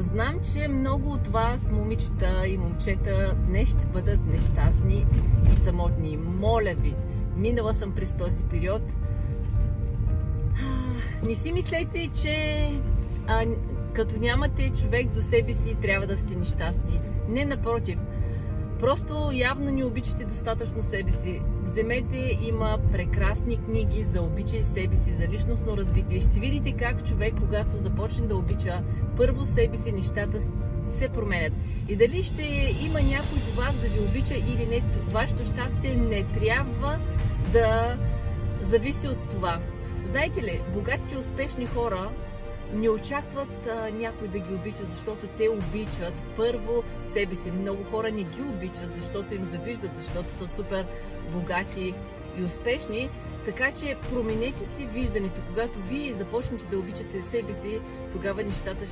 Знам, че много от вас, момичета и момчета, днес ще бъдат нещастни и самотни. Моля ви, минала съм през този период. Не си мислете, че като нямате човек до себе си, трябва да сте нещастни. Не, напротив. Просто явно не обичате достатъчно себе си. Вземете, има прекрасни книги за обичай себе си, за личностно развитие. Ще видите как човек, когато започне да обича първо себе си, нещата се променят. И дали ще има някой до вас да ви обича или не, вашето щастие не трябва да зависи от това. Знаете ли, богатите и успешни хора не очакват някой да ги обича, защото те обичат първо себе си. Много хора не ги обичат, защото им завиждат, защото са супер богати и успешни. Така че променете си виждането. Когато вие започнете да обичате себе си, тогава нещата